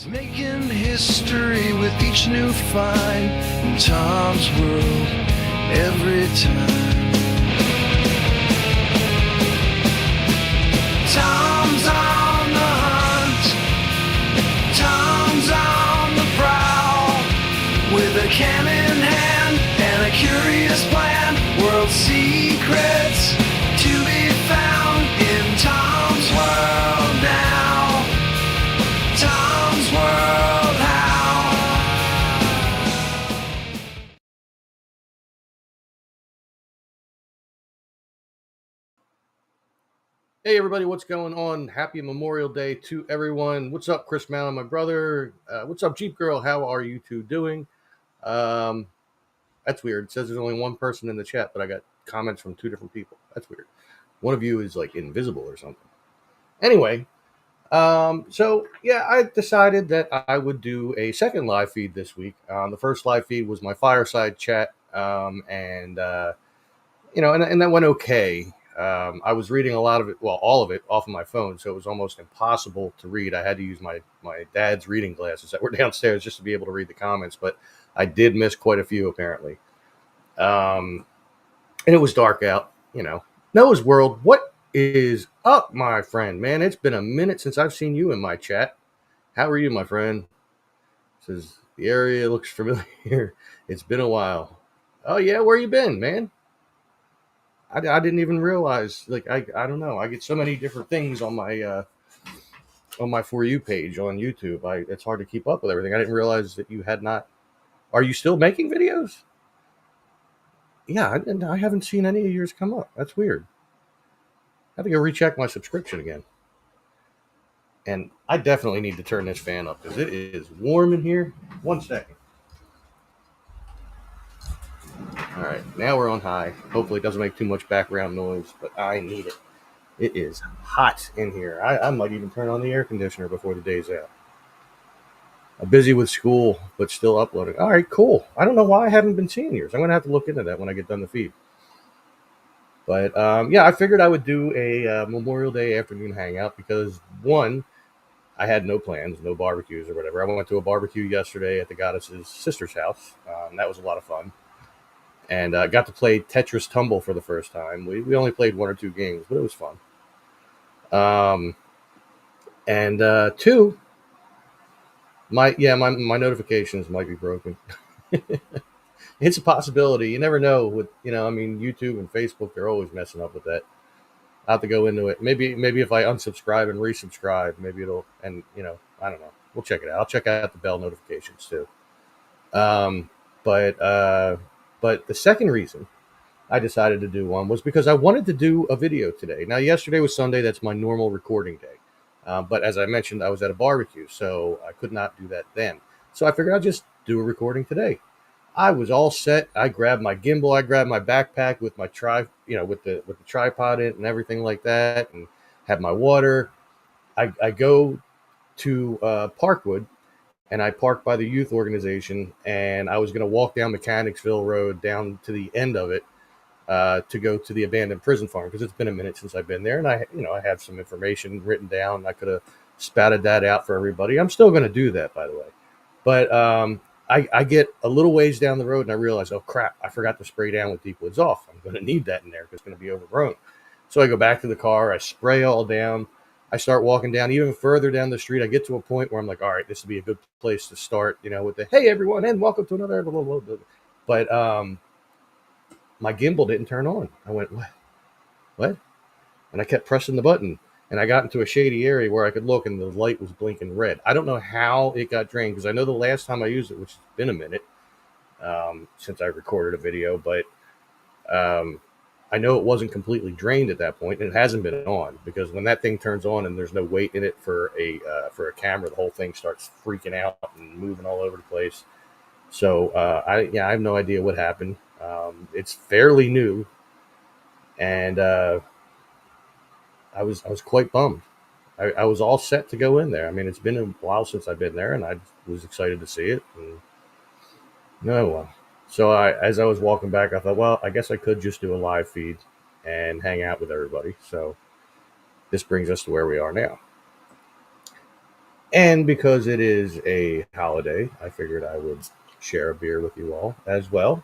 He's making history with each new find in Tom's world every time. Tom's on the hunt. Tom's on the prowl. With a can in hand and a curious plan. World secrets to be found in Tom's world now. Tom's World How. Hey everybody, what's going on? Happy Memorial Day to everyone. What's up, Chris Mallon, my brother? What's up, Jeep Girl? How are you two doing? That's weird. It says there's only one person in the chat, but I got comments from two different people. That's weird. One of you is like invisible or something. Anyway, so yeah, I decided that I would do a second live feed this week. The first live feed was my fireside chat, and that went okay. I was reading a lot of it, well, all of it off of my phone, so it was almost impossible to read. I had to use my dad's reading glasses that were downstairs just to be able to read the comments, but I did miss quite a few apparently. And it was dark out, Noah's World, what is up, my friend? Man, it's been a minute since I've seen you in my chat. How are you, my friend? Says the area looks familiar. It's been a while. Oh yeah, where you been, man? I didn't even realize. Like I don't know. I get so many different things on my For You page on YouTube. It's hard to keep up with everything. I didn't realize that you had not. Are you still making videos? Yeah, I haven't seen any of yours come up. That's weird. I have to go recheck my subscription again. And I definitely need to turn this fan up because it is warm in here. 1 second. All right, now we're on high. Hopefully it doesn't make too much background noise, but I need it. It is hot in here. I might even turn on the air conditioner before the day's out. I'm busy with school, but still uploading. All right, cool. I don't know why I haven't been seeing yours. I'm going to have to look into that when I get done the feed. But yeah, I figured I would do a Memorial Day afternoon hangout because, one, I had no plans, no barbecues or whatever. I went to a barbecue yesterday at the goddess's sister's house. That was a lot of fun. And got to play Tetris Tumble for the first time. We only played 1 or 2 games, but it was fun. And two, my notifications might be broken. It's a possibility. You never know. With YouTube and Facebook, they're always messing up with that. I'll have to go into it. Maybe if I unsubscribe and resubscribe, maybe it'll. And I don't know. We'll check it out. I'll check out the bell notifications too. But the second reason I decided to do one was because I wanted to do a video today. Now, yesterday was Sunday. That's my normal recording day. But as I mentioned, I was at a barbecue, so I could not do that then. So I figured I'd just do a recording today. I was all set. I grabbed my gimbal. I grabbed my backpack with my with the tripod in it and everything like that, and had my water. I go to Parkwood, and I parked by the youth organization, and I was going to walk down Mechanicsville Road down to the end of it to go to the abandoned prison farm because it's been a minute since I've been there, and I have some information written down. I could have spouted that out for everybody. I'm still going to do that, by the way. But I get a little ways down the road, and I realize, oh crap, I forgot to spray down with Deep Woods Off. I'm going to need that in there because it's going to be overgrown. So I go back to the car. I spray all down. I start walking down even further down the street. I get to a point where I'm like, all right, this would be a good place to start, with the, hey, everyone, and welcome to another, blah, blah, blah. But my gimbal didn't turn on. I went, what? And I kept pressing the button, and I got into a shady area where I could look, and the light was blinking red. I don't know how it got drained because I know the last time I used it, which has been a minute since I recorded a video, but I know it wasn't completely drained at that point, and it hasn't been on because when that thing turns on and there's no weight in it for a camera, the whole thing starts freaking out and moving all over the place. So I have no idea what happened. It's fairly new, and I was quite bummed. I was all set to go in there. I mean, it's been a while since I've been there, and I was excited to see it. And no. So as I was walking back, I thought, well, I guess I could just do a live feed and hang out with everybody. So this brings us to where we are now. And because it is a holiday, I figured I would share a beer with you all as well.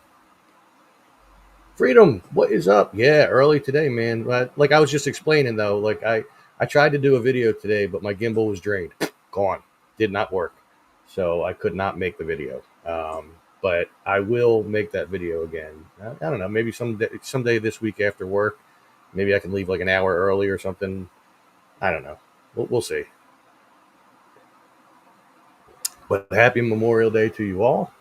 Freedom, what is up? Yeah, early today, man. But like I was just explaining though, like I tried to do a video today, but my gimbal was drained, gone, did not work, so I could not make the video. But I will make that video again. I don't know, maybe someday this week after work. Maybe I can leave like an hour early or something. I don't know. We'll see. But happy Memorial Day to you all.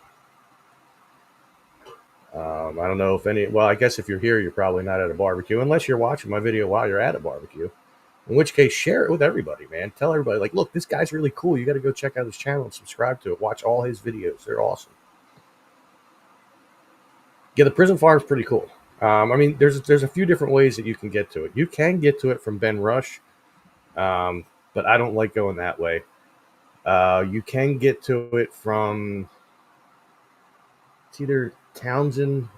I don't know if any. Well, I guess if you're here, you're probably not at a barbecue, unless you're watching my video while you're at a barbecue. In which case, share it with everybody, man. Tell everybody, like, look, this guy's really cool. You got to go check out his channel and subscribe to it. Watch all his videos; they're awesome. Yeah, the prison farm is pretty cool. I mean, there's a few different ways that you can get to it. You can get to it from Ben Rush, but I don't like going that way. You can get to it from it's either Townsend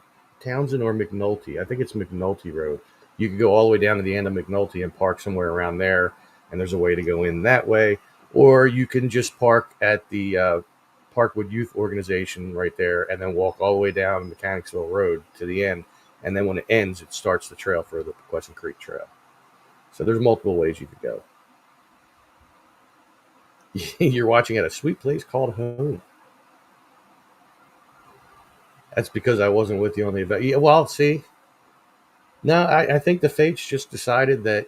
or McNulty. I think it's McNulty Road. You could go all the way down to the end of McNulty and park somewhere around there, and there's a way to go in that way. Or you can just park at the Parkwood Youth Organization right there, and then walk all the way down Mechanicsville Road to the end. And then when it ends, it starts the trail for the Pequesson Creek Trail. So there's multiple ways you could go. You're watching at a sweet place called home. That's because I wasn't with you on the event. Yeah, well, see, no, I think the fates just decided that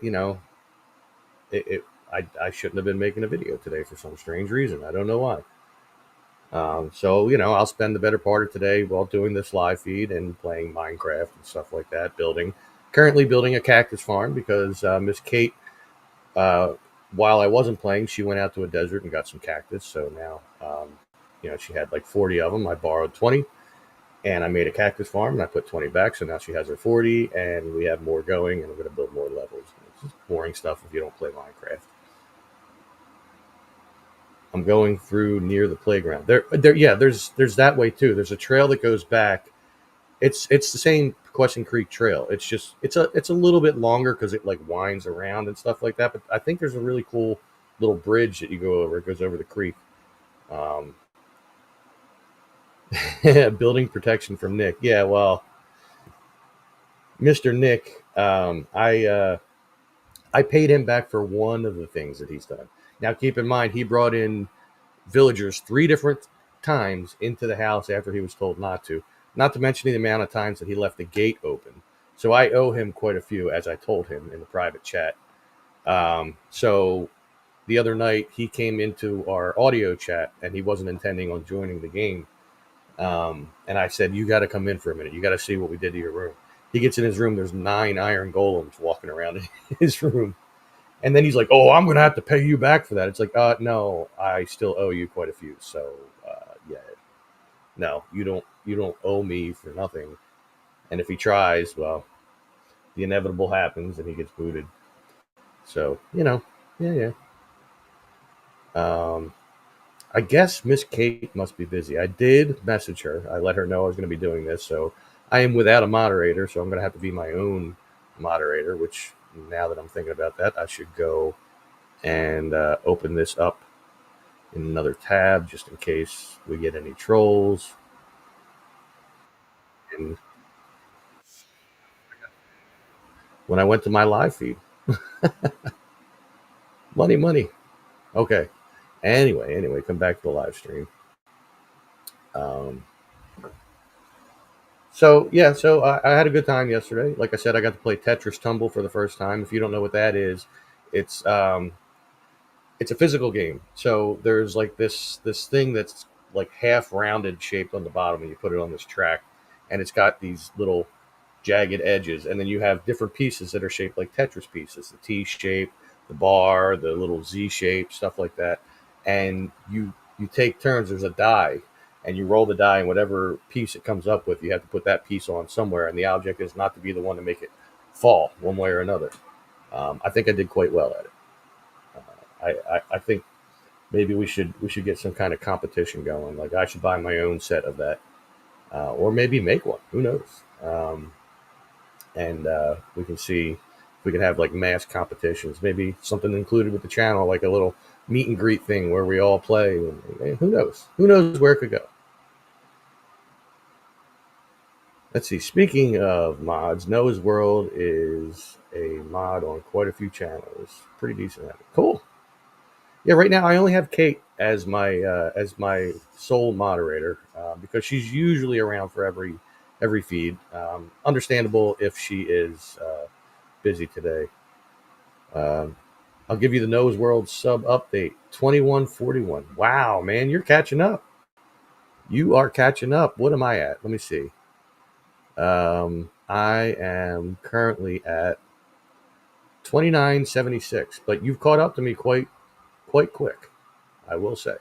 I shouldn't have been making a video today for some strange reason. I don't know why. So I'll spend the better part of today while doing this live feed and playing Minecraft and stuff like that. Currently building a cactus farm because Miss Kate, while I wasn't playing, she went out to a desert and got some cactus. So now, she had like 40 of them. I borrowed 20. And I made a cactus farm, and I put 20 back, so now she has her 40, and we have more going, and we're going to build more levels. It's just boring stuff if you don't play Minecraft. I'm going through near the playground. There's that way too. There's a trail that goes back. It's the same Pequesson Creek Trail. It's a little bit longer because it like winds around and stuff like that. But I think there's a really cool little bridge that you go over. It goes over the creek. Building protection from Nick. Yeah, well, Mr. Nick, I paid him back for one of the things that he's done. Now, keep in mind, he brought in villagers 3 different times into the house after he was told not to. Not to mention the amount of times that he left the gate open. So I owe him quite a few, as I told him in the private chat. So the other night, he came into our audio chat, and he wasn't intending on joining the game. And I said, you got to come in for a minute. You got to see what we did to your room. He gets in his room. There's 9 iron golems walking around in his room. And then he's like, oh, I'm going to have to pay you back for that. It's like, no, I still owe you quite a few. So, yeah, no, you don't owe me for nothing. And if he tries, well, the inevitable happens and he gets booted. So, yeah. I guess Miss Kate must be busy. I did message her. I let her know I was going to be doing this. So I am without a moderator. So I'm going to have to be my own moderator, which now that I'm thinking about that, I should go and open this up in another tab just in case we get any trolls. And when I went to my live feed, money. Okay. Anyway, come back to the live stream. So I had a good time yesterday. Like I said, I got to play Tetris Tumble for the first time. If you don't know what that is, it's a physical game. So there's like this thing that's like half rounded shaped on the bottom, and you put it on this track, and it's got these little jagged edges, and then you have different pieces that are shaped like Tetris pieces: the T shape, the bar, the little Z shape, stuff like that. And you take turns. There's a die, and you roll the die, and whatever piece it comes up with, you have to put that piece on somewhere. And the object is not to be the one to make it fall one way or another. I think I did quite well at it. I think maybe we should get some kind of competition going. Like I should buy my own set of that, or maybe make one. Who knows? And we can see we could have like mass competitions, maybe something included with the channel, like a little meet and greet thing where we all play. And who knows? Who knows where it could go? Let's see. Speaking of mods, Noah's World is a mod on quite a few channels. Pretty decent at it. Cool. Yeah, right now I only have Kate as my sole moderator because she's usually around for every feed. Understandable if she is busy today. I'll give you the Noah's World sub update 2141. Wow, man, you're catching up. You are catching up. What am I at? Let me see. I am currently at 2976, but you've caught up to me quite quick, I will say.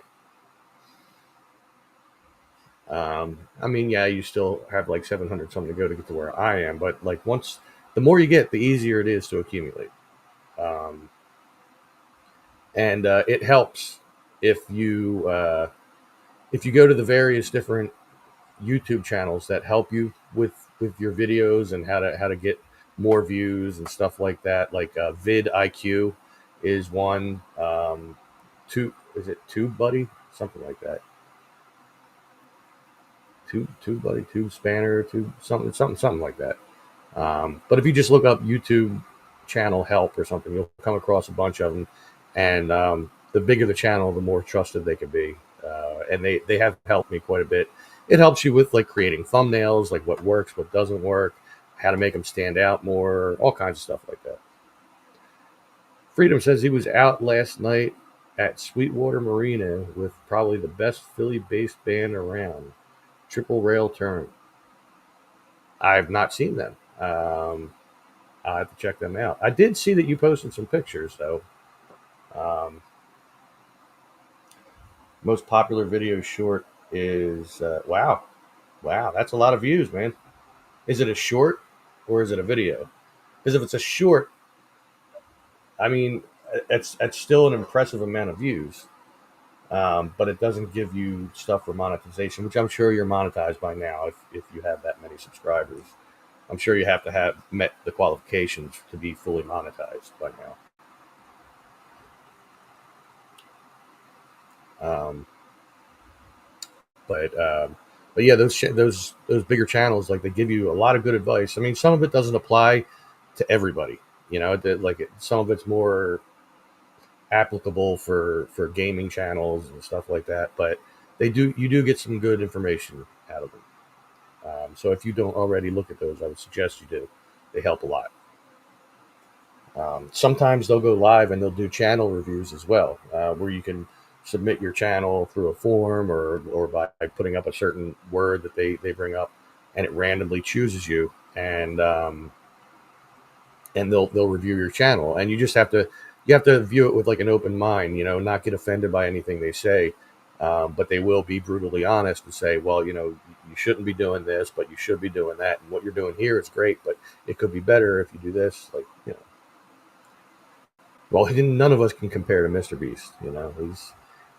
I mean, yeah, you still have like 700 something to go to get to where I am, but like once the more you get, the easier it is to accumulate. And it helps if you go to the various different YouTube channels that help you with your videos and how to get more views and stuff like that. Like vidIQ is one. Is it TubeBuddy? Something like that. TubeBuddy, TubeSpanner, something like that. But if you just look up YouTube channel help or something, you'll come across a bunch of them. And the bigger the channel, the more trusted they can be. And they have helped me quite a bit. It helps you with like creating thumbnails, like what works, what doesn't work, how to make them stand out more, all kinds of stuff like that. Freedom says he was out last night at Sweetwater Marina with probably the best Philly-based band around, Triple Rail Turn. I've not seen them. I'll have to check them out. I did see that you posted some pictures, though. Most popular video short is wow, that's a lot of views, man. Is it a short or is it a video? Because if it's a short, I mean, it's still an impressive amount of views, but it doesn't give you stuff for monetization, which I'm sure you're monetized by now if you have that many subscribers. I'm sure you have to have met the qualifications to be fully monetized by now. But yeah, those bigger channels, like, they give you a lot of good advice. I mean, some of it doesn't apply to everybody. You know, some of it's more applicable for gaming channels and stuff like that. But you do get some good information out of them. So if you don't already look at those, I would suggest you do. They help a lot. Sometimes they'll go live and they'll do channel reviews as well, where you can submit your channel through a form or by putting up a certain word that they bring up, and it randomly chooses you, and they'll review your channel, and you have to view it with like an open mind, you know, not get offended by anything they say. But they will be brutally honest and say, well, you know, you shouldn't be doing this, but you should be doing that. And what you're doing here is great, but it could be better if you do this. Like, you know, well, none of us can compare to Mr. Beast. You know,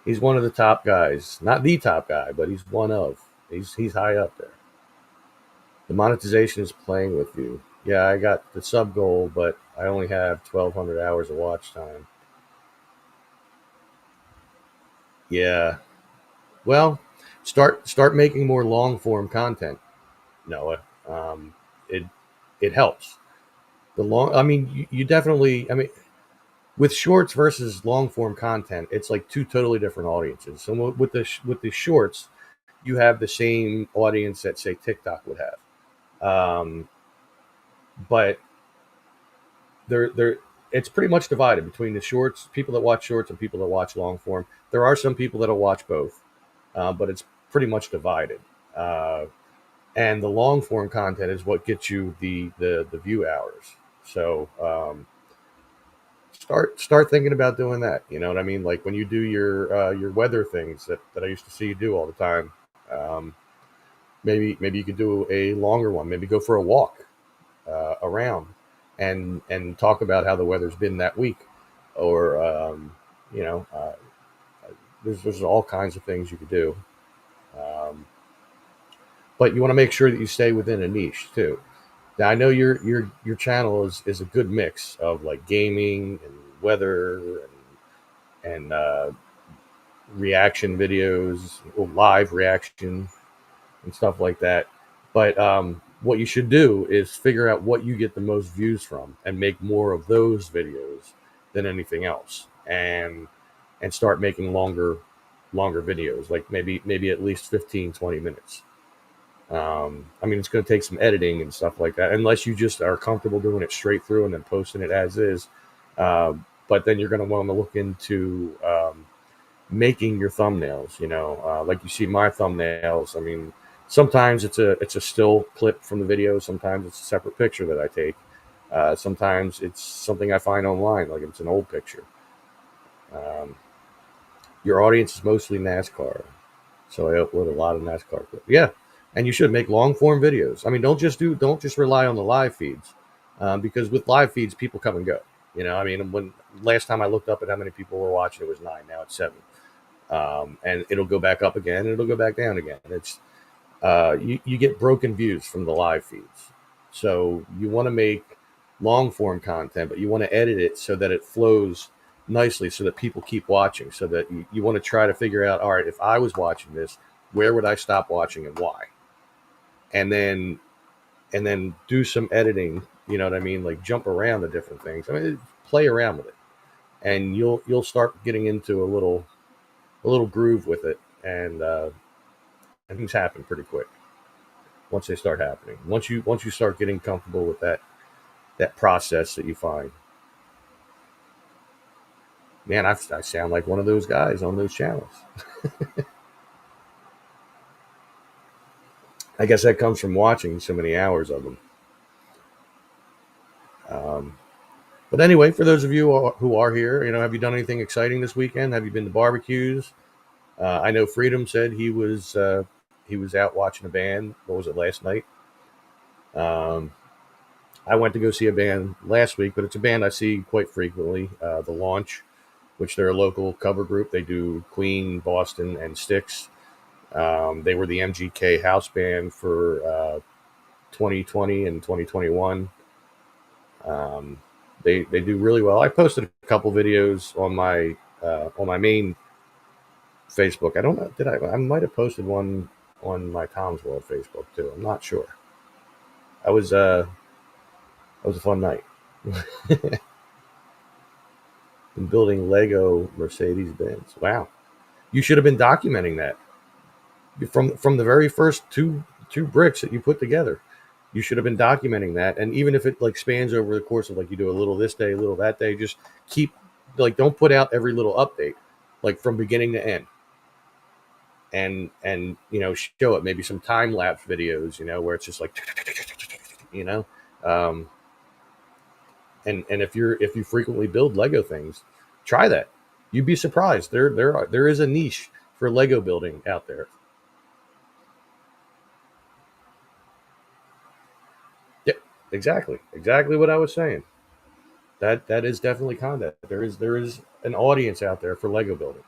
he's one of the top guys, not the top guy, but he's one of. He's high up there. The monetization is playing with you. Yeah, I got the sub goal, but I only have 1,200 hours of watch time. Yeah. Well, start making more long form content, Noah. It helps. I mean, you definitely. I mean, with shorts versus long form content, it's like two totally different audiences. So with the shorts, you have the same audience that, say, TikTok would have, but they're it's pretty much divided between the shorts, people that watch shorts, and people that watch long form. There are some people that'll watch both, but it's pretty much divided. And the long form content is what gets you the view hours. So start thinking about doing that. You know what I mean? Like when you do your weather things that I used to see you do all the time. Maybe you could do a longer one. Maybe go for a walk around and talk about how the weather's been that week, or you know, there's all kinds of things you could do. But you want to make sure that you stay within a niche too. Now I know your channel is a good mix of like gaming and weather and reaction videos, or live reaction and stuff like that. But what you should do is figure out what you get the most views from and make more of those videos than anything else, and start making longer videos, like maybe at least 15, 20 minutes. I mean, it's going to take some editing and stuff like that, unless you just are comfortable doing it straight through and then posting it as is. Uh, but then you're going to want to look into making your thumbnails. Like you see my thumbnails. I mean, sometimes it's a still clip from the video. Sometimes it's a separate picture that I take. Sometimes it's something I find online, like it's an old picture. Um, your audience is mostly NASCAR, so I upload a lot of NASCAR clips. Yeah, and you should make long form videos. I mean, don't just rely on the live feeds, because with live feeds, people come and go. I mean, when last time I looked up at how many people were watching, it was 9. Now it's 7, and it'll go back up again, and it'll go back down again. It's you get broken views from the live feeds, so you want to make long form content, but you want to edit it so that it flows nicely, so that people keep watching. So that you want to try to figure out, all right, if I was watching this, where would I stop watching and why? And then do some editing. You know what I mean? Like jump around the different things. I mean, play around with it, and you'll start getting into a little groove with it, and things happen pretty quick once they start happening. Once you start getting comfortable with that process that you find. Man, I sound like one of those guys on those channels. I guess that comes from watching so many hours of them. Um, but anyway, for those of you who are here, have you done anything exciting this weekend? Have you been to barbecues? I know Freedom said he was out watching a band. What was it, last night? Um, I went to go see a band last week, but it's a band I see quite frequently. The Launch, which they're a local cover group. They do Queen, Boston, and Styx. They were the MGK house band for 2020 and 2021. Um, they do really well. I posted a couple videos on my main Facebook. I don't know, did I might have posted one on my Tom's World Facebook too. I'm not sure. I was that was a fun night. Been building Lego Mercedes Benz. Wow, you should have been documenting that from the very first two bricks that you put together. You should have been documenting that, and even if it like spans over the course of, like, you do a little this day, a little that day, just keep, like, don't put out every little update, like from beginning to end, and show it, maybe some time lapse videos, where it's just like, you know um, and if you frequently build Lego things, try that. You'd be surprised. There is a niche for Lego building out there. Yeah, exactly what I was saying. That is definitely content. There is an audience out there for Lego building.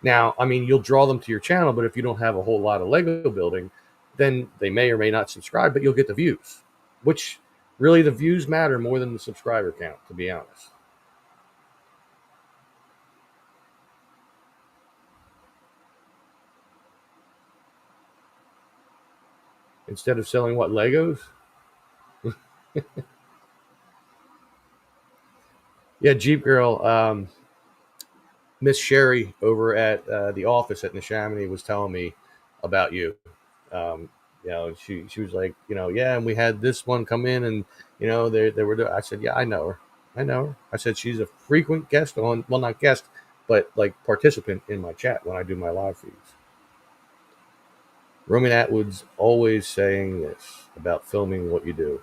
Now, I mean, you'll draw them to your channel, but if you don't have a whole lot of Lego building, then they may or may not subscribe, but you'll get the views, which really, the views matter more than the subscriber count, to be honest. Instead of selling what, Legos? Yeah, Jeep Girl. Miss Sherry over at the office at Neshaminy was telling me about you. Um, she was like, yeah, and we had this one come in, and they were. I said, yeah, I know her. I know her. I said she's a frequent guest on, well, not guest, but like participant in my chat when I do my live feeds. Roman Atwood's always saying this about filming what you do,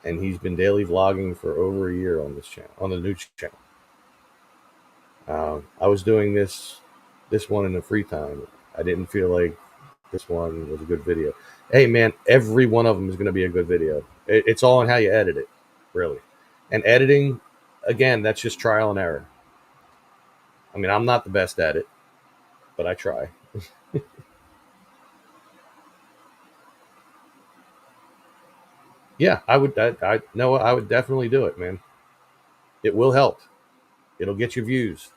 and he's been daily vlogging for over a year on this channel, on the new channel. I was doing this one in the free time. I didn't feel like this one was a good video. Hey, man, every one of them is going to be a good video. It's all on how you edit it, really. And editing, again, that's just trial and error. I mean, I'm not the best at it, but I try. Yeah, I would. I no, I would definitely do it, man. It will help. It'll get you views,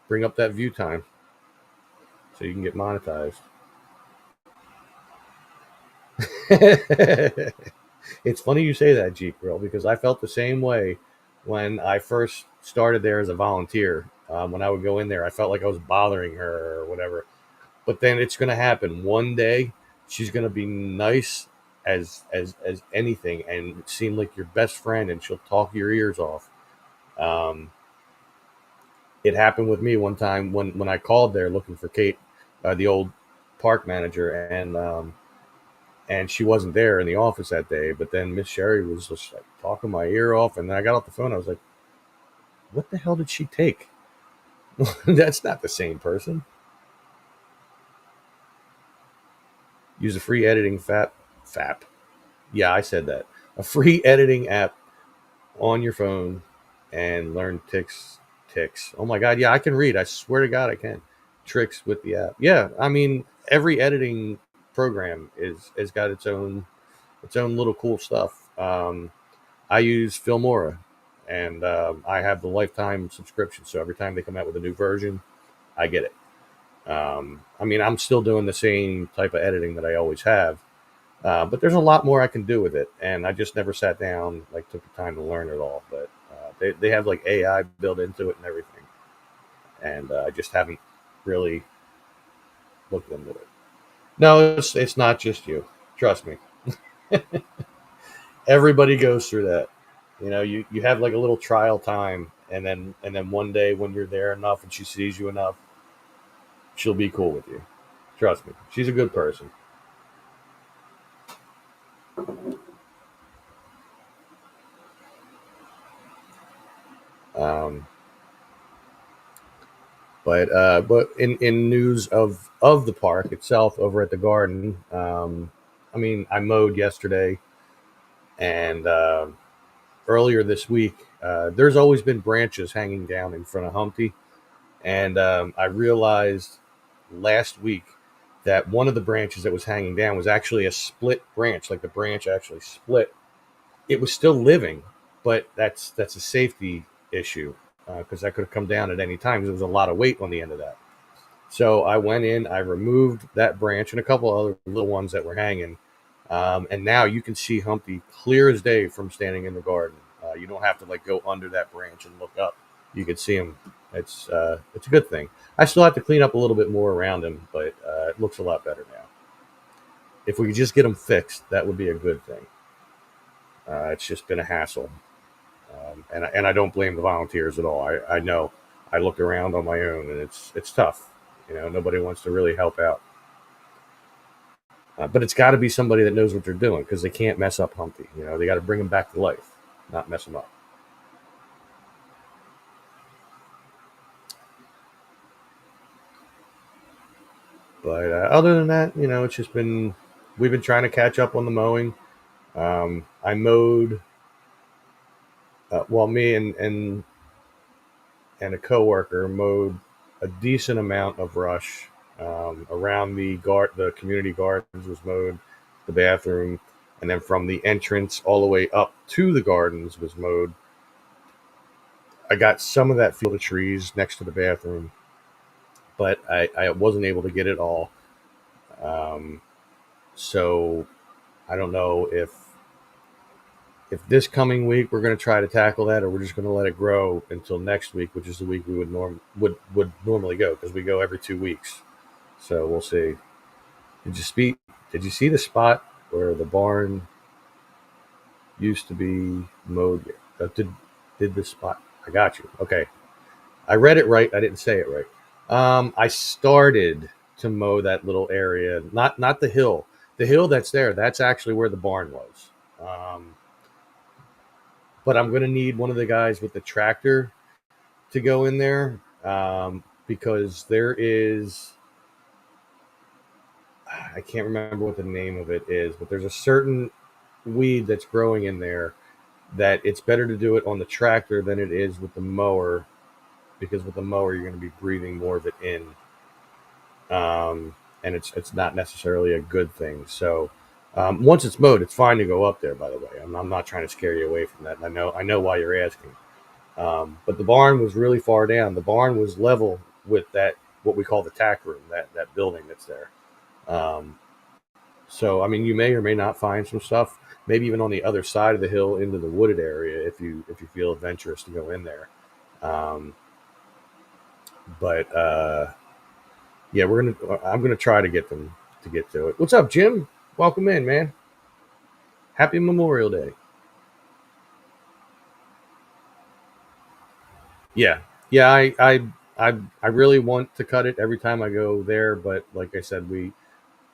bring up that view time, so you can get monetized. It's funny you say that, Jeep Grill, because I felt the same way when I first started there as a volunteer. When I would go in there, I felt like I was bothering her or whatever. But then it's going to happen one day. She's going to be nice as anything, and seem like your best friend, and she'll talk your ears off. Um, it happened with me one time when I called there looking for Kate, the old park manager, and she wasn't there in the office that day. But then Miss Sherry was just like talking my ear off, and then I got off the phone. I was like, "What the hell did she take? That's not the same person." Use a free editing fap. Yeah, I said that. A free editing app on your phone and learn ticks. Oh my god, yeah, I can read. I swear to God, I can. Tricks with the app. Yeah, I mean, every editing program is has got its own little cool stuff. I use Filmora, and I have the lifetime subscription. So every time they come out with a new version, I get it. I mean, I'm still doing the same type of editing that I always have, but there's a lot more I can do with it, and I just never sat down, like took the time to learn it all. But they have like AI built into it and everything, and I just haven't really looked into it. No, it's not just you. Trust me, everybody goes through that. You have like a little trial time, and then one day when you're there enough and she sees you enough, she'll be cool with you. Trust me, she's a good person. Um, but in news of the park itself over at the garden, I mean, I mowed yesterday and earlier this week. There's always been branches hanging down in front of Humpty, and I realized last week that one of the branches that was hanging down was actually a split branch, like the branch actually split. It was still living, but that's a safety issue because that could have come down at any time because there was a lot of weight on the end of that. So I went in, I removed that branch and a couple other little ones that were hanging, and now you can see Humpty clear as day from standing in the garden. You don't have to like go under that branch and look up. You can see him. It's a good thing. I still have to clean up a little bit more around him, but it looks a lot better now. If we could just get him fixed, that would be a good thing. It's just been a hassle, and I don't blame the volunteers at all. I know I looked around on my own, and it's tough. Nobody wants to really help out, but it's got to be somebody that knows what they're doing because they can't mess up Humpty. They got to bring him back to life, not mess him up. But other than that, it's just been we've been trying to catch up on the mowing. I mowed well, me and a coworker mowed a decent amount of brush around the community gardens was mowed, the bathroom, and then from the entrance all the way up to the gardens was mowed. I got some of that field of trees next to the bathroom, but I wasn't able to get it all. Um, so I don't know if this coming week we're going to try to tackle that, or we're just going to let it grow until next week, which is the week we would normally go because we go every 2 weeks. So we'll see. Did you speak? Did you see the spot where the barn used to be mowed? Did the spot? I got you. Okay, I read it right. I didn't say it right. I started to mow that little area, not the hill. The hill that's there. That's actually where the barn was. But I'm going to need one of the guys with the tractor to go in there because there is, I can't remember what the name of it is, but there's a certain weed that's growing in there that it's better to do it on the tractor than it is with the mower because with the mower you're going to be breathing more of it in, and it's not necessarily a good thing. So Once it's mowed, it's fine to go up there. By the way, I'm not trying to scare you away from that. I know why you're asking. But the barn was really far down. The barn was level with that what we call the tack room, that building that's there. Um, so I mean, you may or may not find some stuff. Maybe even on the other side of the hill into the wooded area if you feel adventurous to go in there. Um, but yeah, I'm gonna try to get them to get to it. What's up, Jim? Welcome in, man. Happy Memorial Day. Yeah, yeah. I really want to cut it every time I go there, but like I said,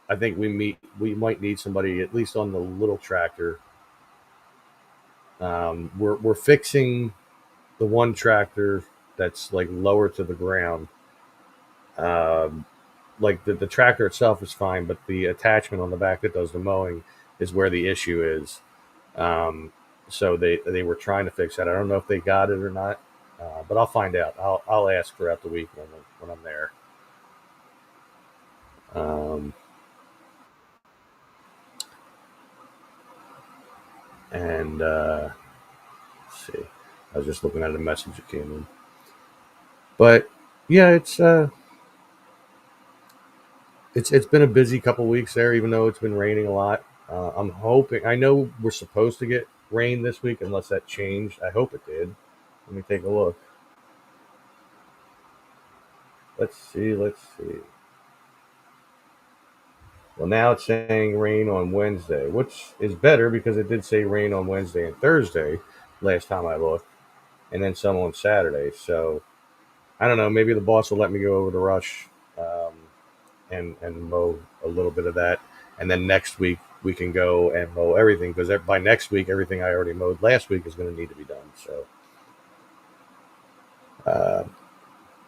I think we might need somebody at least on the little tractor. We're fixing the one tractor that's like lower to the ground. Um, like the tractor itself is fine, but the attachment on the back that does the mowing is where the issue is. Um, so they were trying to fix that. I don't know if they got it or not, but I'll find out. I'll ask throughout the week when I'm there. Um, and let's see, I was just looking at a message that came in, but yeah, it's been a busy couple weeks there, even though it's been raining a lot. I'm hoping. I know we're supposed to get rain this week, unless that changed. I hope it did. Let me take a look. Let's see. Let's see. Well, now it's saying rain on Wednesday, which is better because it did say rain on Wednesday and Thursday last time I looked, and then some on Saturday. So I don't know. Maybe the boss will let me go over to Rush and mow a little bit of that, and then next week we can go and mow everything because by next week everything I already mowed last week is going to need to be done. So uh,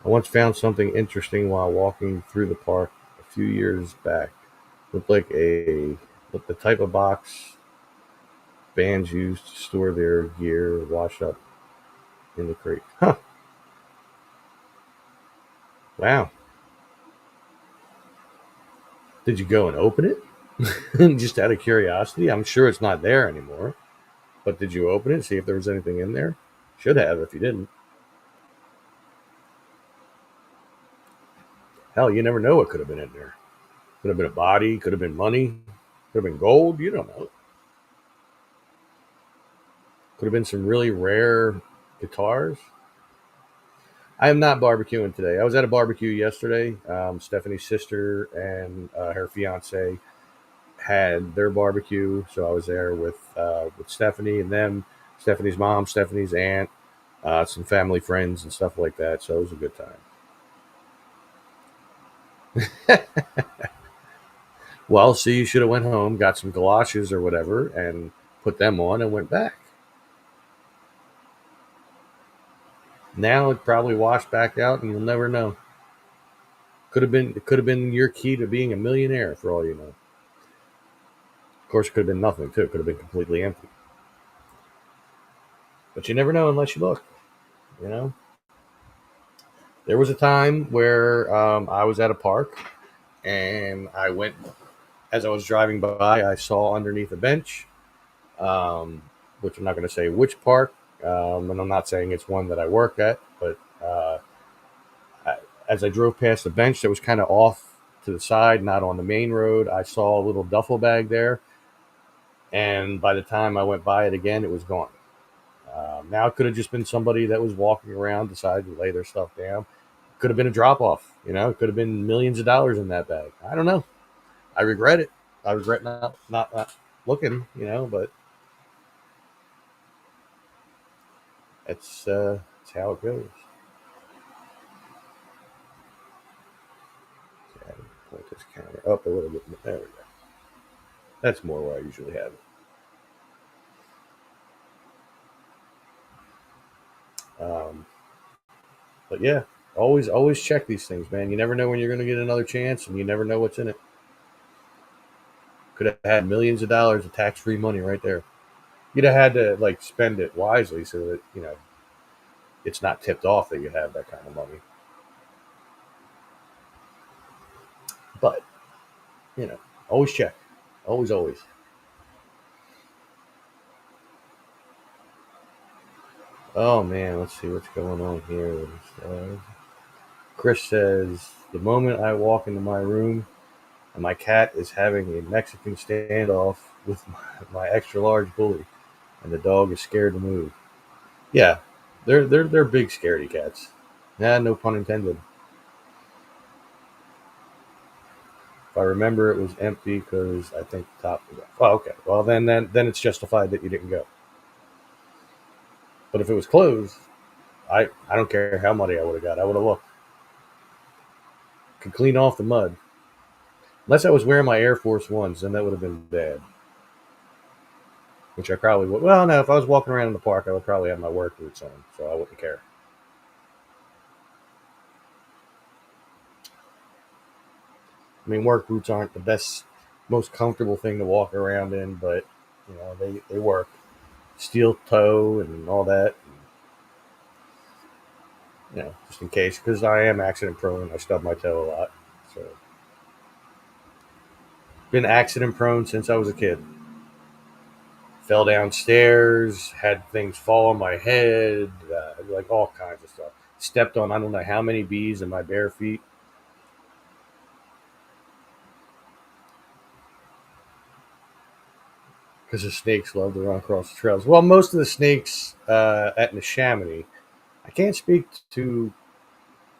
I once found something interesting while walking through the park a few years back. Looked like the type of box bands use to store their gear washed up in the creek. Huh. Wow. Did you go and open it? Just out of curiosity? I'm sure it's not there anymore. But did you open it, see if there was anything in there? Should have if you didn't. Hell, you never know what could have been in there. Could have been a body, could have been money, could have been gold. You don't know. Could have been some really rare guitars. I am not barbecuing today. I was at a barbecue yesterday. Stephanie's sister and her fiance had their barbecue, so I was there with Stephanie and them, Stephanie's mom, Stephanie's aunt, some family friends and stuff like that. So it was a good time. Well, see, you should have went home, got some galoshes or whatever, and put them on and went back. Now it probably washed back out, and you'll never know. It could have been your key to being a millionaire for all you know. Of course, it could have been nothing too. It could have been completely empty. But you never know unless you look. You know, there was a time where I was at a park, and I went as I was driving by. I saw underneath a bench, um, which I'm not going to say which park, and I'm not saying it's one that I work at, but I, as I drove past the bench that was kind of off to the side, not on the main road, I saw a little duffel bag there, and by the time I went by it again, it was gone. Now it could have just been somebody that was walking around, decided to lay their stuff down. Could have been a drop off. You know, it could have been millions of dollars in that bag. I don't know. I regret it. I regret not looking. You know, but it's how it goes. Okay, point this camera up a little bit. There we go. That's more where I usually have it. But yeah, always check these things, man. You never know when you're going to get another chance, and you never know what's in it. Could have had millions of dollars of tax free money right there. You'd have had to like spend it wisely so that it's not tipped off that you have that kind of money. But always check, always. Oh man, let's see what's going on here. Chris says, the moment I walk into my room and my cat is having a Mexican standoff with my extra large bully, and the dog is scared to move. Yeah, they're big scaredy cats. Yeah, no pun intended. If I remember, it was empty because I think the top was off. Oh, okay. Well, then it's justified that you didn't go. But if it was closed, I don't care how muddy I would have got. I would have looked. Could clean off the mud. Unless I was wearing my Air Force Ones, then that would have been bad. Which I probably would. Well, no, if I was walking around in the park, I would probably have my work boots on, so I wouldn't care. I mean, work boots aren't the best, most comfortable thing to walk around in, but they work. Steel toe and all that. Just in case, because I am accident prone. I stub my toe a lot, so been accident prone since I was a kid. Fell downstairs, had things fall on my head, like all kinds of stuff. Stepped on I don't know how many bees in my bare feet. Because the snakes love to run across the trails. Well, most of the snakes at Neshaminy, I can't speak to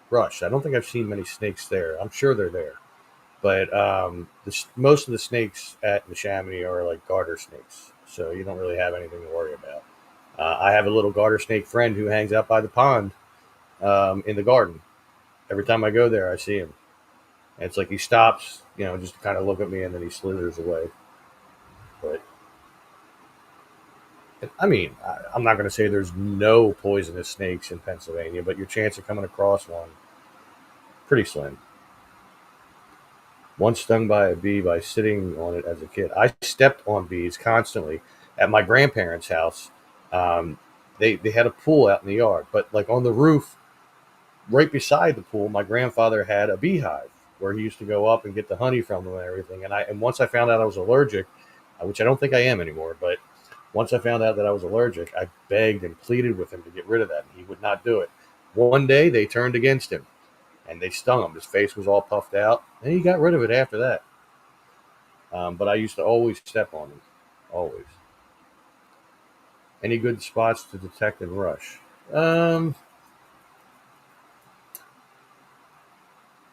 Rush. I don't think I've seen many snakes there. I'm sure they're there, but most of the snakes at Neshaminy are like garter snakes, so you don't really have anything to worry about. I have a little garter snake friend who hangs out by the pond in the garden. Every time I go there, I see him. And it's like he stops, just to kind of look at me, and then he slithers away. But I mean, I'm not going to say there's no poisonous snakes in Pennsylvania, but your chance of coming across one pretty slim. Once stung by a bee by sitting on it as a kid. I stepped on bees constantly at my grandparents' house. Um, they had a pool out in the yard, but like on the roof, right beside the pool, my grandfather had a beehive where he used to go up and get the honey from them and everything. And once I found out I was allergic, which I don't think I am anymore, but once I found out that I was allergic, I begged and pleaded with him to get rid of that, and he would not do it. One day they turned against him and they stung him. His face was all puffed out, and he got rid of it after that. But I used to always step on him, always. Any good spots to detect and rush? Trying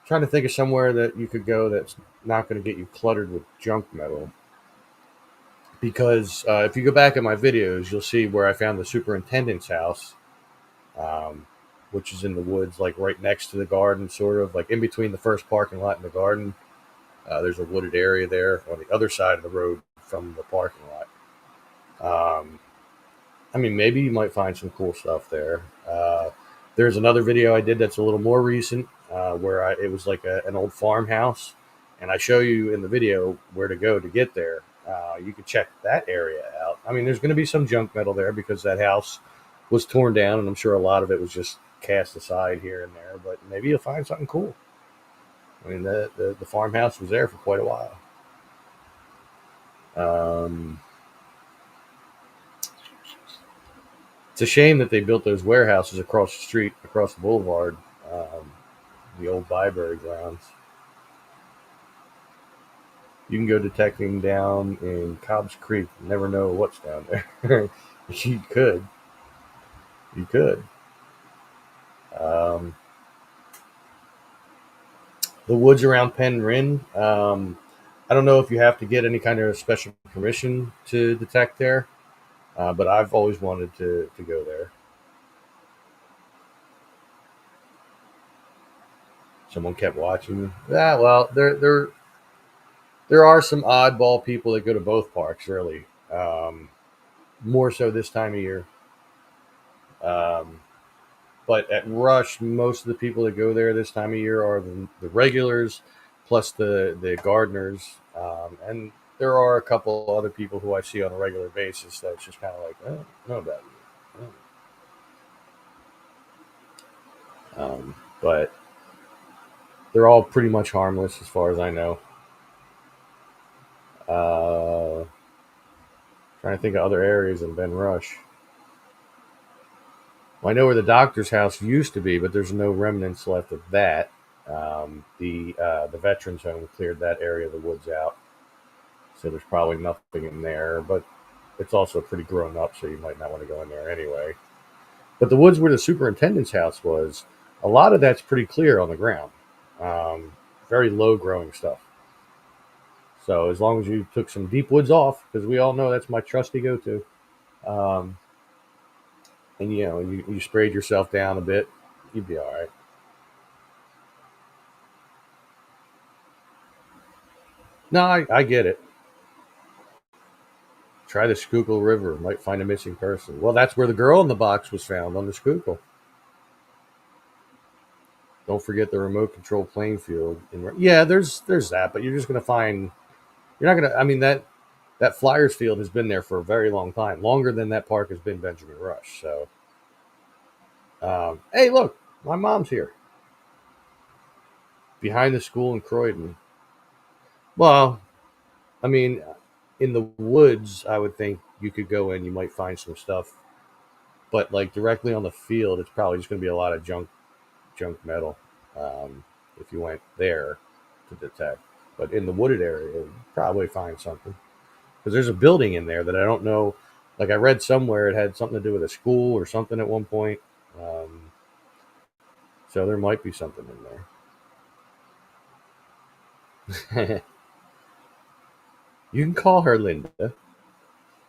to think of somewhere that you could go that's not going to get you cluttered with junk metal. Because if you go back at my videos, you'll see where I found the superintendent's house, um, which is in the woods, like right next to the garden, sort of like in between the first parking lot and the garden. There's a wooded area there on the other side of the road from the parking lot. I mean, maybe you might find some cool stuff there. There's another video I did that's a little more recent, where it was like an old farmhouse, and I show you in the video where to go to get there. You can check that area out. I mean, there's going to be some junk metal there because that house was torn down, and I'm sure a lot of it was just cast aside here and there. But maybe you'll find something cool. I mean, the farmhouse was there for quite a while. Um, it's a shame that they built those warehouses across the street, across the boulevard, the old library grounds. You can go detecting down in Cobbs Creek. You never know what's down there. you could. You could. Um, the woods around Penryn. I don't know if you have to get any kind of special permission to detect there, but I've always wanted to go there. Someone kept watching me. Yeah, well, there are some oddball people that go to both parks, really. More so this time of year. Um, but at Rush, most of the people that go there this time of year are the regulars, plus the gardeners, and there are a couple other people who I see on a regular basis that's just kind of like, oh, I know about you. But they're all pretty much harmless as far as I know. Trying to think of other areas in Ben Rush. Well, I know where the doctor's house used to be, but there's no remnants left of that. The veterans home cleared that area of the woods out, so there's probably nothing in there. But it's also pretty grown up, so you might not want to go in there anyway. But the woods where the superintendent's house was, a lot of that's pretty clear on the ground. Um, Very low growing stuff. So as long as you took some deep woods off, because we all know that's my trusty go to, um, and you sprayed yourself down a bit, you'd be all right. No, I get it. Try the Schuylkill River, might find a missing person. Well, that's where the girl in the box was found, on the Schuylkill. Don't forget the remote control playing field. Yeah, there's that, but you're just gonna find. You're not gonna. I mean that Flyers field has been there for a very long time, longer than that park has been Benjamin Rush. So, hey, look, my mom's here behind the school in Croydon. Well, I mean, in the woods, I would think you could go in. You might find some stuff, but like directly on the field, it's probably just going to be a lot of junk metal. If you went there to detect, but in the wooded area, you'd probably find something because there's a building in there that I don't know. Like I read somewhere, it had something to do with a school or something at one point. So there might be something in there. You can call her Linda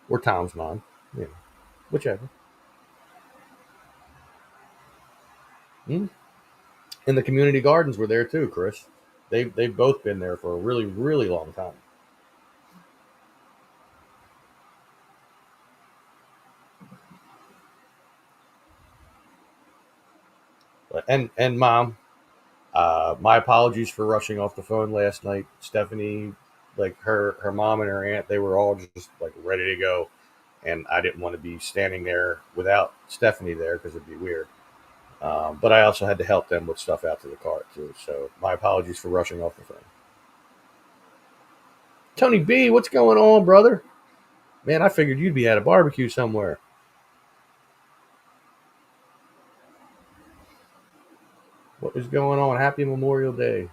or Tom's mom, yeah, whichever. Hmm? And the community gardens were there too, Chris. They've both been there for a really really long time. And mom, my apologies for rushing off the phone last night. Stephanie, like her mom and her aunt, they were all just like ready to go, and I didn't want to be standing there without Stephanie there because it'd be weird. But I also had to help them with stuff out to the car too. So my apologies for rushing off the phone. Tony B, what's going on, brother? Man, I figured you'd be at a barbecue somewhere. What is going on? Happy Memorial Day.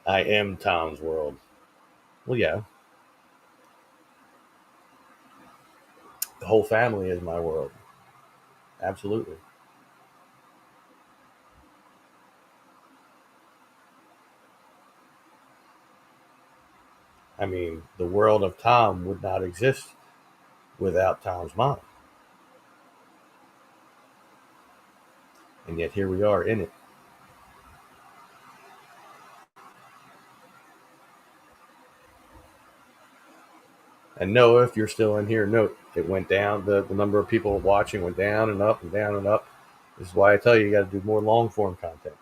I am Tom's world. Well, yeah, the whole family is my world. Absolutely. I mean, the world of Tom would not exist without Tom's mom. And yet here we are in it. And Noah, if you're still in here, note it went down. The number of people watching went down and up and down and up. This is why I tell you, you got to do more long form content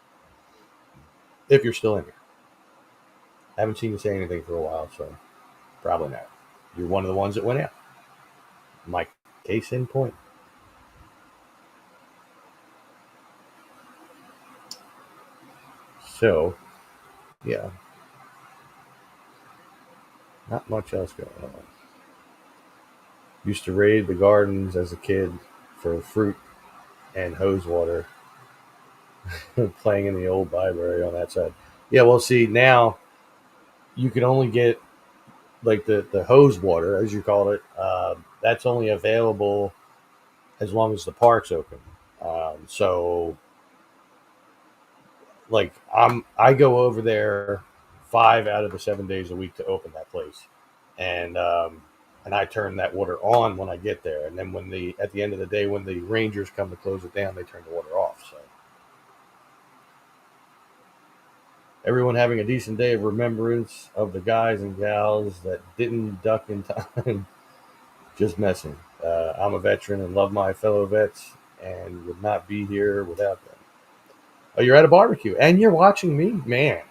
if you're still in here. I haven't seen you say anything for a while, so probably not. You're one of the ones that went out. My case in point. So, yeah, not much else going on. Used to raid the gardens as a kid for fruit and hose water, playing in the old library on that side. Yeah, well, see, now you can only get like the hose water, as you call it. That's only available as long as the park's open. So, like, I go over there 5 out of the 7 days a week to open that place, and and I turn that water on when I get there, and then when the at the end of the day when the rangers come to close it down, they turn the water off. So everyone having a decent day of remembrance of the guys and gals that didn't duck in time. Just messing. I'm a veteran and love my fellow vets and would not be here without them. Oh, you're at a barbecue and you're watching me? Man,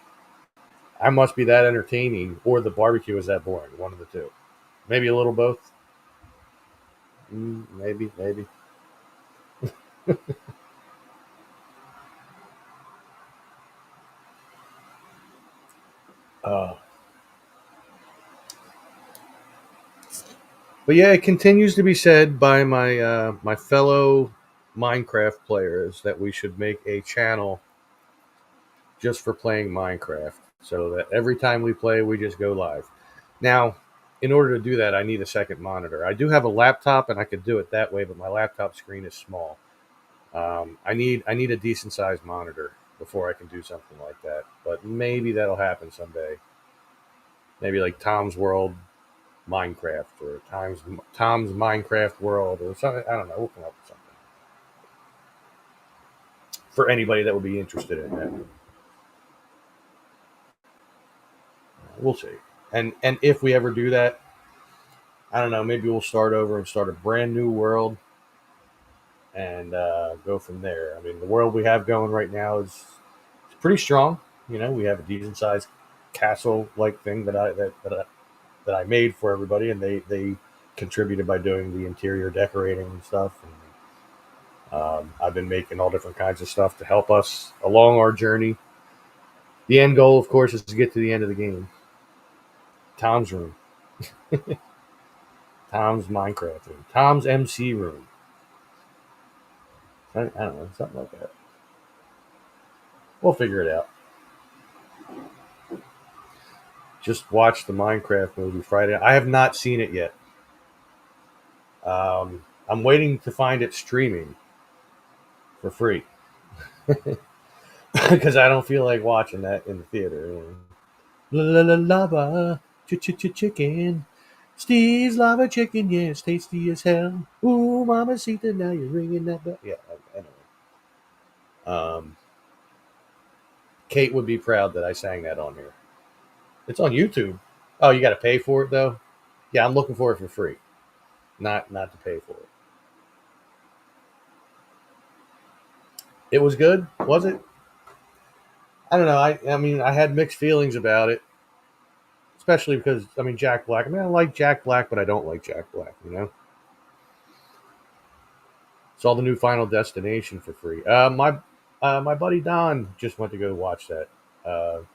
I must be that entertaining or the barbecue is that boring. One of the two. Maybe a little both. Maybe, maybe. Uh, But yeah, it continues to be said by my fellow Minecraft players that we should make a channel just for playing Minecraft, so that every time we play, we just go live. Now, in order to do that, I need a second monitor. I do have a laptop, and I could do it that way, but my laptop screen is small. I need a decent sized monitor before I can do something like that. But maybe that'll happen someday. Maybe like Tom's World Minecraft or Tom's Minecraft World or something. I don't know. We'll come up with something for anybody that would be interested in that. We'll see. And if we ever do that, I don't know. Maybe we'll start over and start a brand new world and go from there. I mean, the world we have going right now is pretty strong. You know, we have a decent sized castle like thing that I made for everybody, and they contributed by doing the interior decorating and stuff. And I've been making all different kinds of stuff to help us along our journey. The end goal, of course, is to get to the end of the game. Tom's room, Tom's Minecraft room, Tom's MC room. I don't know, something like that. We'll figure it out. Just watched the Minecraft movie Friday. I have not seen it yet. I'm waiting to find it streaming for free because I don't feel like watching that in the theater. La la la lava, chicken. Steve's lava chicken, yeah, it's tasty as hell. Ooh, Mama Sita, now you're ringing that bell. Yeah, anyway. Um, Kate would be proud that I sang that on here. It's on YouTube. Oh, you got to pay for it though. Yeah, I'm looking for it for free, not to pay for it. It was good, was it? I don't know. I mean, I had mixed feelings about it, especially because I mean Jack Black. I mean, I like Jack Black, but I don't like Jack Black. You know, saw the new Final Destination for free. My buddy Don just went to go watch that.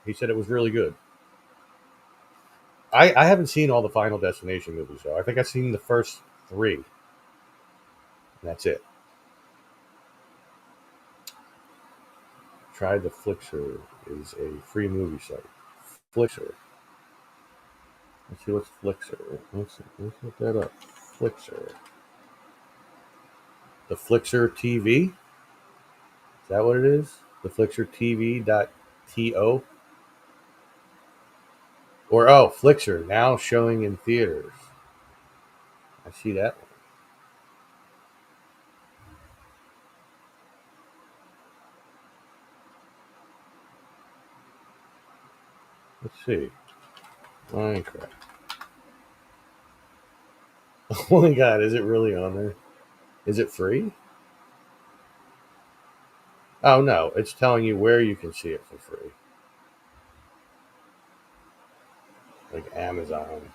He said it was really good. I haven't seen all the Final Destination movies though. I think I've seen the first three. And that's it. Try the Flixer is a free movie site. Flixer. Let's see what's Flixer. Let's look that up. Flixer. The Flixer TV. Is that what it is? The Flixer TV .to or Flixer now showing in theaters. I see that one. Let's see. Minecraft. Oh my god, is it really on there? Is it free? Oh no, it's telling you where you can see it for free. Like Amazon.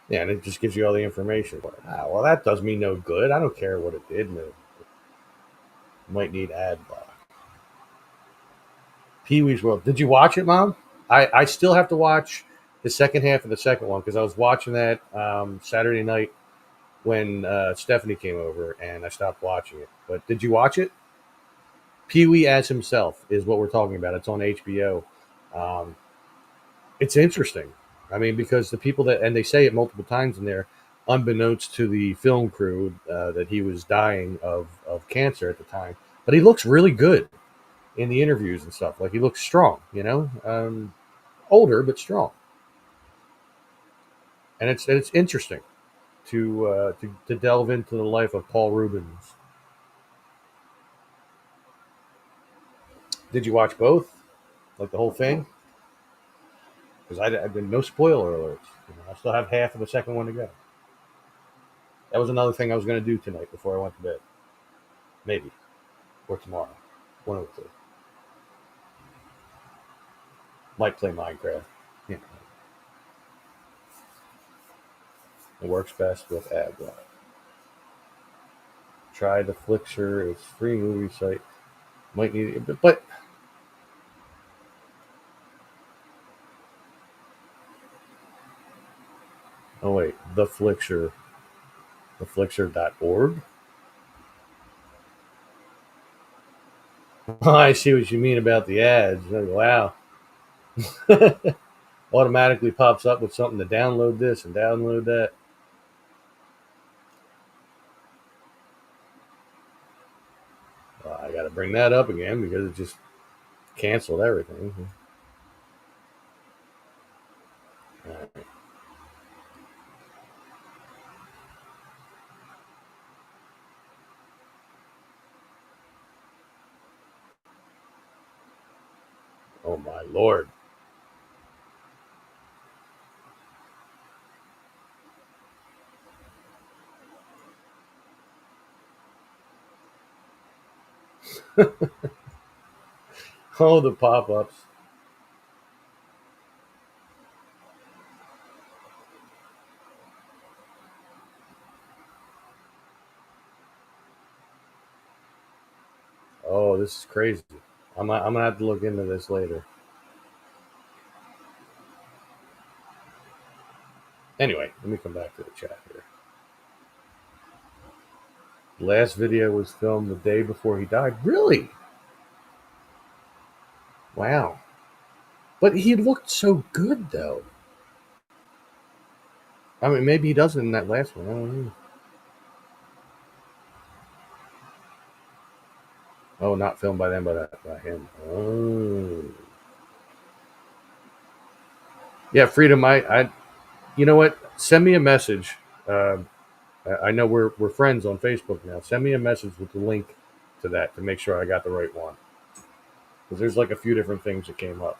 Yeah, and it just gives you all the information. Well, that does me no good. I don't care what it did. Might need ad block. Pee Wee's World. Did you watch it, Mom? I still have to watch the second half of the second one because I was watching that Saturday night when Stephanie came over and I stopped watching it. But did you watch it? Pee Wee as himself is what we're talking about. It's on HBO. Um, it's interesting. I mean, because the people that, and they say it multiple times in there, unbeknownst to the film crew, that he was dying of cancer at the time. But he looks really good in the interviews and stuff. Like he looks strong, you know, older but strong. And it's interesting to delve into the life of Paul Rubens. Did you watch both, like the whole thing? Because I've been no spoiler alerts. You know, I still have half of the second one to go. That was another thing I was going to do tonight before I went to bed, maybe, or tomorrow, one of the two. Might play Minecraft. You know, it works best with ad block. Try the Flixer. It's a free movie site. Might need it, but Oh wait, theflixer.org. Oh, I see what you mean about the ads. Wow. Automatically pops up with something to download this and download that. I got to bring that up again because it just canceled everything. Oh my lord. Oh, the pop ups. Oh, this is crazy. I'm gonna have to look into this later. Anyway, let me come back to the chat here. The last video was filmed the day before he died. Really? Wow. But he looked so good, though. I mean, maybe he doesn't in that last one. I don't know. Oh, not filmed by them, but by him. Oh. Yeah, Freedom. You know what? Send me a message. I know we're friends on Facebook now. Send me a message with the link to that to make sure I got the right one. Because there's like a few different things that came up.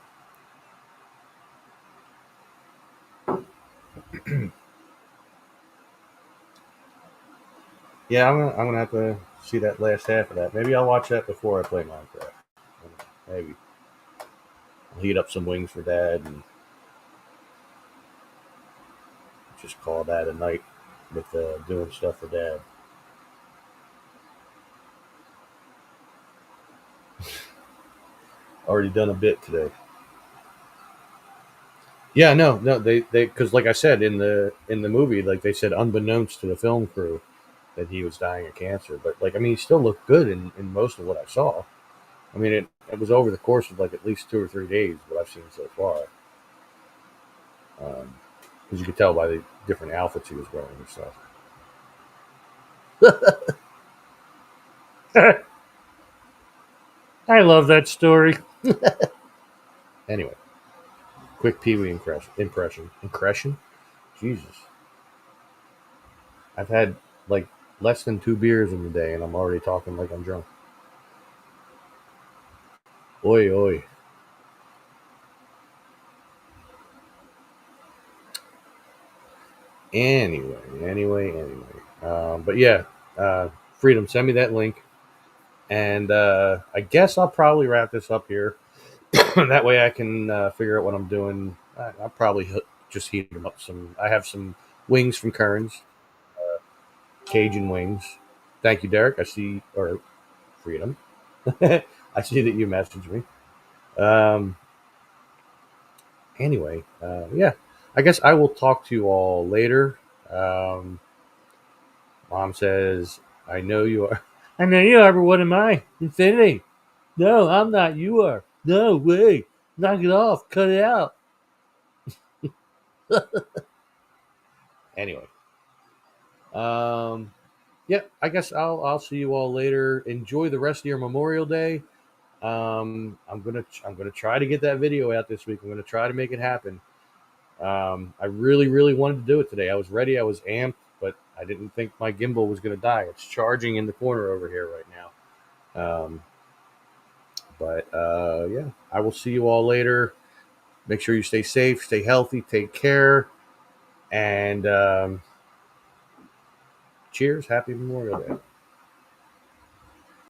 Yeah, I'm gonna have to see that last half of that. Maybe I'll watch that before I play Minecraft. Maybe I'll heat up some wings for Dad and just call that a night with doing stuff for Dad. Already done a bit today. Yeah, no, they because like I said in the movie, like they said, unbeknownst to the film crew, that he was dying of cancer. But like, I mean, he still looked good in most of what I saw. I mean, it was over the course of like at least 2 or 3 days what I've seen so far. Because you could tell by the different outfits he was wearing and stuff. I love that story. Anyway, quick Pee Wee impression. Impression? Jesus. I've had like less than 2 beers in the day and I'm already talking like I'm drunk. Oi, oi. Anyway. But yeah, Freedom, send me that link. And I guess I'll probably wrap this up here. That way I can figure out what I'm doing. I'll probably just heat them up some. I have some wings from Kern's, Cajun wings. Thank you, Derek. I see, or Freedom. I see that you messaged me. Um, anyway, yeah, I guess I will talk to you all later. Um, Mom says, I know you are. I know you are, but what am I? Infinity. No, I'm not. You are. No way. Knock it off. Cut it out. Anyway. Yeah, I guess I'll see you all later. Enjoy the rest of your Memorial Day. I'm gonna try to get that video out this week. I'm gonna try to make it happen. I really wanted to do it today. I was ready. I was amped, but I didn't think my gimbal was gonna die. It's charging in the corner over here right now. But yeah, I will see you all later. Make sure you stay safe, stay healthy, take care, and cheers. Happy Memorial Day.